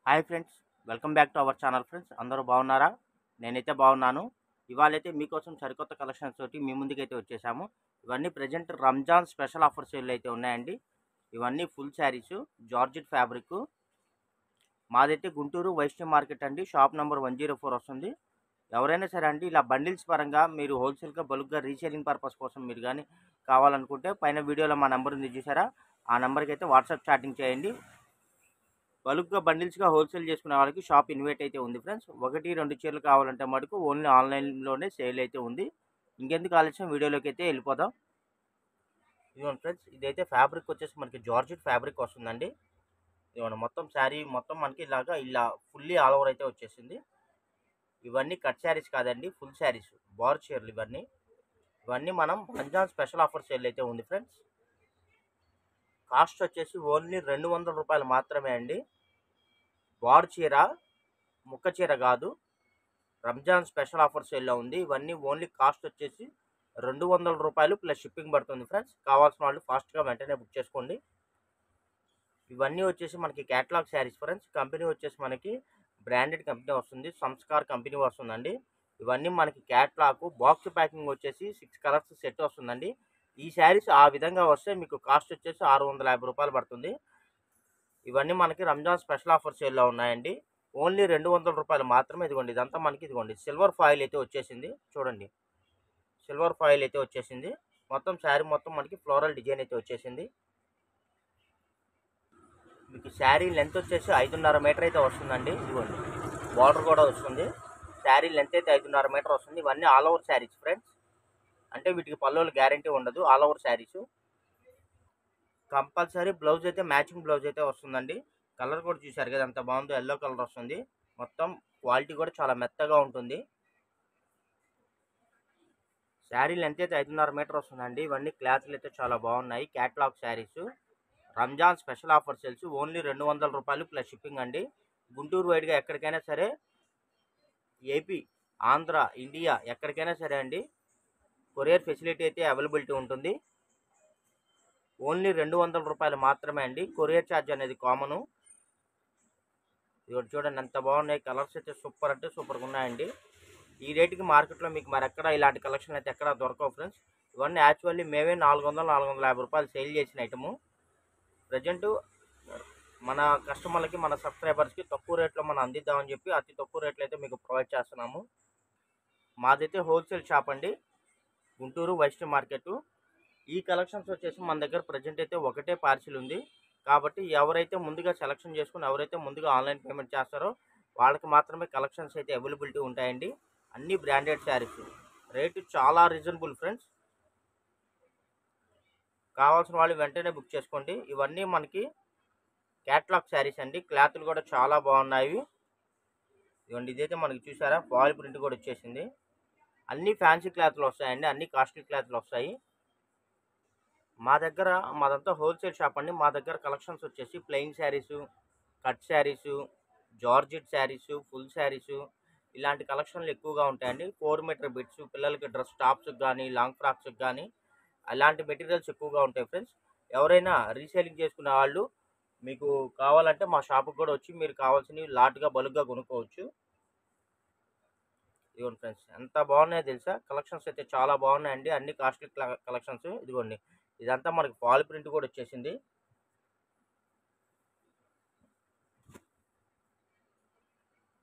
Hi friends, welcome back to our channel friends. అందరూ బాగున్నారా? నేనైతే బాగున్నాను. ఇవాళైతే మీకోసం సరికొత్త కలెక్షన్స్ తోటి మీ ముందుకైతే వచ్చేసాము. ఇవన్నీ present Ramzan special offer sale అయితే ఉన్నాయండి. ఇవన్నీ ఫుల్ శారీస్, జార్జెట్ ఫ్యాబ్రిక్. మాదైతే గుంటూరు వైష్ణవ్ మార్కెట్ అండి. షాప్ నెంబర్ 104 వస్తుంది. ఎవరైనా సరే అండి, ఇలా బండిల్స్ పరంగా మీరు హోల్సేల్గా బల్క్గా రీసేలింగ్ పర్పస్ కోసం మీరు కానీ కావాలనుకుంటే పైన వీడియోలో మా నెంబర్ ఉంది చూసారా, ఆ నెంబర్కి అయితే వాట్సాప్ చాటింగ్ చేయండి. బల్క్గా బండిల్స్గా హోల్సేల్ చేసుకునే వాళ్ళకి షాప్ ఇన్వైట్ అయితే ఉంది ఫ్రెండ్స్. 1-2 చీరలు కావాలంటే మటుకు ఓన్లీ ఆన్లైన్లోనే సేల్ అయితే ఉంది. ఇంకెందుకు ఆలస్యం, వీడియోలోకి అయితే వెళ్ళిపోదాం. ఇదిగోండి ఫ్రెండ్స్, ఇదైతే ఫ్యాబ్రిక్ వచ్చేసి మనకి జార్జెట్ ఫ్యాబ్రిక్ వస్తుందండి. ఇదిగోండి మొత్తం శారీ మొత్తం మనకి ఇలా ఫుల్లీ ఆల్ ఓవర్ అయితే వచ్చేసింది. ఇవన్నీ కట్ శారీస్ కాదండి, ఫుల్ శారీస్, బార్ చీరలు ఇవన్నీ. ఇవన్నీ మనం రంజాన్ స్పెషల్ ఆఫర్ సేల్ అయితే ఉంది ఫ్రెండ్స్. కాస్ట్ వచ్చేసి ఓన్లీ 200 రూపాయలు మాత్రమే అండి. బార్ చీర, ముక్క చీర కాదు, రంజాన్ స్పెషల్ ఆఫర్ సేల్లో ఉంది. ఇవన్నీ ఓన్లీ కాస్ట్ వచ్చేసి 200 రూపాయలు ప్లస్ షిప్పింగ్ పడుతుంది ఫ్రెండ్స్. కావాల్సిన వాళ్ళు ఫాస్ట్గా వెంటనే బుక్ చేసుకోండి. ఇవన్నీ వచ్చేసి మనకి క్యాటలాగ్ శారీస్ ఫ్రెండ్స్. కంపెనీ వచ్చేసి మనకి బ్రాండెడ్ కంపెనీ వస్తుంది, సంస్కార్ కంపెనీ వస్తుందండి. ఇవన్నీ మనకి క్యాటలాగ్ బాక్స్ ప్యాకింగ్ వచ్చేసి 6 కలర్స్ సెట్ వస్తుందండి. ఈ శారీస్ ఆ విధంగా వస్తే మీకు కాస్ట్ వచ్చేసి 650 రూపాయలు పడుతుంది. ఇవన్నీ మనకి రంజాన్ స్పెషల్ ఆఫర్ సేల్లో ఉన్నాయండి. ఓన్లీ 200 రూపాయలు మాత్రమే. ఇదిగోండి, ఇదంతా మనకి ఇదిగోండి సిల్వర్ ఫాయిల్ అయితే వచ్చేసింది. చూడండి, సిల్వర్ ఫాయిల్ అయితే వచ్చేసింది. మొత్తం శారీ మొత్తం మనకి ఫ్లోరల్ డిజైన్ అయితే వచ్చేసింది. మీకు శారీ లెంత్ వచ్చేసి 5.5 మీటర్ అయితే వస్తుందండి. ఇదిగోండి, బార్డర్ కూడా వస్తుంది. శారీ లెంత్ అయితే 5.5 మీటర్ వస్తుంది. ఇవన్నీ ఆల్ ఓవర్ శారీస్ ఫ్రెండ్స్. అంటే వీటికి పళ్ళులు గ్యారంటీ ఉండదు, all over saris. Compulsory blouse అయితే మ్యాచింగ్ బ్లౌజ్ అయితే వస్తుందండి. కలర్ కూడా చూసారు కదా ఎంత బాగుందో, ఎల్లో కలర్ వస్తుంది. మొత్తం క్వాలిటీ కూడా చాలా మెత్తగా ఉంటుంది. శారీ లెంత్ అయితే 5.5 మీటర్ వస్తుందండి. ఇవన్నీ క్లాత్లు అయితే చాలా బాగున్నాయి, catalogue saris. Ramzan special offer sales only 200 రూపాయలు ప్లస్ షిప్పింగ్ అండి. గుంటూరు వైడ్గా ఎక్కడికైనా సరే, ఏపీ, ఆంధ్ర, ఇండియా ఎక్కడికైనా సరే అండి, కొరియర్ ఫెసిలిటీ అయితే అవైలబిలిటీ ఉంటుంది. ఓన్లీ 200 రూపాయలు మాత్రమే అండి. కొరియర్ ఛార్జ్ అనేది కామను. ఇవి చూడండి ఎంత బాగున్నాయి, కలర్స్ అయితే సూపర్ అంటే సూపర్గా ఉన్నాయండి. ఈ రేటుకి మార్కెట్లో మీకు మరి ఎక్కడ ఇలాంటి కలెక్షన్ అయితే ఎక్కడ దొరకవు ఫ్రెండ్స్. ఇవన్నీ యాక్చువల్లీ మేమే 400-450 రూపాయలు సేల్ చేసిన ఐటము. ప్రజెంట్ మన కస్టమర్లకి, మన సబ్స్క్రైబర్స్కి తక్కువ రేట్లో మనం అందిద్దామని చెప్పి అతి తక్కువ రేట్లో అయితే మీకు ప్రొవైడ్ చేస్తున్నాము. మాదైతే హోల్సేల్ షాప్ అండి, గుంటూరు వైష్ణవ్ మార్కెట్. ఈ కలెక్షన్స్ వచ్చేసి మన దగ్గర ప్రజెంట్ అయితే ఒకటే పార్సిల్ ఉంది. కాబట్టి ఎవరైతే ముందుగా సెలెక్షన్ చేసుకుని, ఎవరైతే ముందుగా ఆన్లైన్ పేమెంట్ చేస్తారో వాళ్ళకి మాత్రమే కలెక్షన్స్ అయితే అవైలబిలిటీ ఉంటాయండి. అన్ని బ్రాండెడ్ శారీస్, రేటు చాలా రీజనబుల్ ఫ్రెండ్స్. కావాల్సిన వాళ్ళు వెంటనే బుక్ చేసుకోండి. ఇవన్నీ మనకి క్యాటలాగ్ శారీస్ అండి. క్లాత్లు కూడా చాలా బాగున్నాయి. ఇవ్వండి, ఇదైతే మనకి చూసారా ఫాయిల్ ప్రింట్ కూడా వచ్చేసింది. అన్ని ఫ్యాన్సీ క్లాత్లు వస్తాయండి, అన్ని కాస్ట్లీ క్లాత్లు వస్తాయి. మాదంతా హోల్సేల్ షాప్ అండి. మా దగ్గర కలెక్షన్స్ వచ్చేసి plain saris, cut saris, georgette saris, full saris, ఇలాంటి కలెక్షన్లు ఎక్కువగా ఉంటాయండి. 4 మీటర్ బిట్స్, పిల్లలకి డ్రెస్ టాప్స్కి కానీ, లాంగ్ ఫ్రాక్స్కి కానీ అలాంటి మెటీరియల్స్ ఎక్కువగా ఉంటాయి ఫ్రెండ్స్. ఎవరైనా రీసేలింగ్ చేసుకునే వాళ్ళు మీకు కావాలంటే మా షాప్కి కూడా వచ్చి మీరు కావాల్సినవి లాట్గా బల్క్గా కొనుక్కోవచ్చు. ఇదిగోండి ఫ్రెండ్స్, ఎంత బాగున్నాయో తెలుసా, కలెక్షన్స్ అయితే చాలా బాగున్నాయండి. అన్ని కాస్ట్లీ కలెక్షన్స్. ఇదిగోండి, ఇదంతా మనకి ఫాల్ ప్రింట్ కూడా వచ్చేసింది.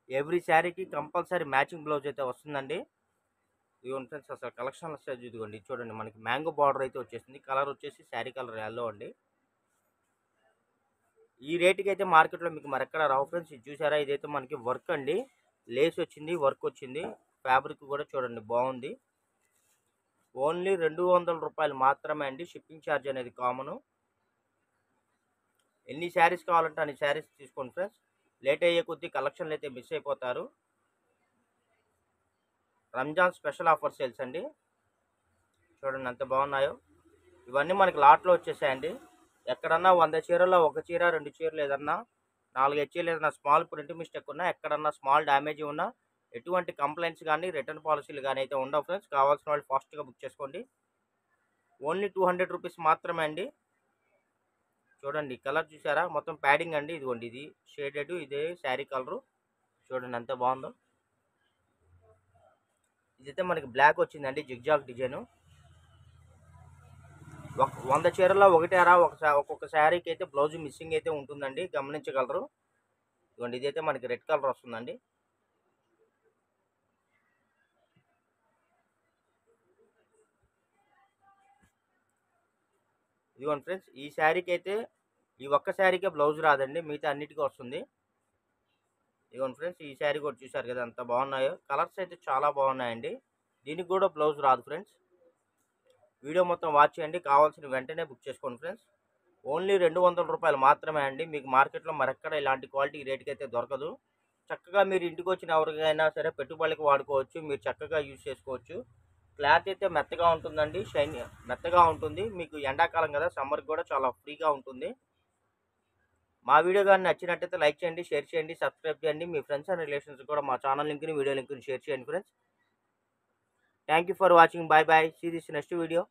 ఎవ్రీ శారీకి కంపల్సరీ మ్యాచింగ్ బ్లౌజ్ అయితే వస్తుందండి. ఇదిగోండి ఫ్రెండ్స్, అసలు కలెక్షన్ వస్తుంది. ఇదిగోండి చూడండి, మనకి మ్యాంగో బార్డర్ అయితే వచ్చేసింది. కలర్ వచ్చేసి శారీ కలర్ ఎల్లో అండి. ఈ రేటుకి అయితే మార్కెట్లో మీకు మరెక్కడ రావు ఫ్రెండ్స్. ఇది చూసారా, ఇదైతే మనకి వర్క్ అండి, లేస్ వచ్చింది, వర్క్ వచ్చింది. ఫ్యాబ్రిక్ కూడా చూడండి బాగుంది. ఓన్లీ 200 రూపాయలు మాత్రమే అండి. షిప్పింగ్ ఛార్జ్ అనేది కామను. ఎన్ని శారీస్ కావాలంటే అన్ని శారీస్ తీసుకోండి ఫ్రెండ్స్. లేట్ అయ్యే కొద్దీ కలెక్షన్లు అయితే మిస్ అయిపోతారు. రంజాన్ స్పెషల్ ఆఫర్ సేల్స్ అండి. చూడండి ఎంత బాగున్నాయో. ఇవన్నీ మనకి లాట్లో వచ్చేసాయండి. ఎక్కడన్నా 100 చీరల్లో 1 చీర 2 చీరలు ఏదన్నా 4-5 చీరలు ఏదన్నా స్మాల్ ప్రింట్ మిస్టేక్ ఉన్నా, ఎక్కడన్నా స్మాల్ డ్యామేజ్ ఉన్నా ఎటువంటి కంప్లైంట్స్ కానీ రిటర్న్ పాలసీలు కానీ అయితే ఉండవు ఫ్రెండ్స్. కావాల్సిన వాళ్ళు ఫాస్ట్గా బుక్ చేసుకోండి. ఓన్లీ 200 రూపీస్ మాత్రమే అండి. చూడండి కలర్ చూసారా, మొత్తం ప్యాడింగ్ అండి. ఇదిగోండి ఇది షేడెడ్, ఇదే శారీ కలరు. చూడండి ఎంత బాగుందో. ఇదైతే మనకి బ్లాక్ వచ్చిందండి, జిగ్జాగ్ డిజైన్. 100 చీరల్లో ఒకటేరా ఒక్కొక్క శారీకి అయితే బ్లౌజ్ మిస్సింగ్ అయితే ఉంటుందండి, గమనించగలరు. ఇదిగోండి ఇదైతే మనకి రెడ్ కలర్ వస్తుందండి. ఇదిగోండి ఫ్రెండ్స్, ఈ శారీకి అయితే ఈ ఒక్క శారీకే బ్లౌజ్ రాదండి, మిగతా అన్నిటికీ వస్తుంది. ఇదిగోండి ఫ్రెండ్స్, ఈ శారీ కూడా చూసారు కదా ఎంత బాగున్నాయో. కలర్స్ అయితే చాలా బాగున్నాయండి. దీనికి కూడా బ్లౌజ్ రాదు ఫ్రెండ్స్. వీడియో మొత్తం వాచ్ చేయండి, కావాల్సిన వెంటనే బుక్ చేసుకోండి ఫ్రెండ్స్. ఓన్లీ 200 రూపాయలు మాత్రమే అండి. మీకు మార్కెట్లో మరెక్కడ ఇలాంటి క్వాలిటీ రేటుకి అయితే దొరకదు. చక్కగా మీరు ఇంటికి వచ్చిన ఎవరికైనా సరే పెట్టుబడికి వాడుకోవచ్చు, మీరు చక్కగా యూజ్ చేసుకోవచ్చు. క్లాత్ అయితే మెత్తగా ఉంటుందండి, మెత్తగా ఉంటుంది. మీకు ఎండాకాలం కదా, సమ్మర్కి కూడా చాలా ఫ్రీగా ఉంటుంది. మా వీడియో కానీ నచ్చినట్టయితే లైక్ చేయండి, షేర్ చేయండి, సబ్స్క్రైబ్ చేయండి. మీ ఫ్రెండ్స్ అండ్ రిలేషన్స్ కూడా మా ఛానల్ లింక్ని, వీడియో లింక్ని షేర్ చేయండి friends. Thank you for watching. Bye bye. See this next video.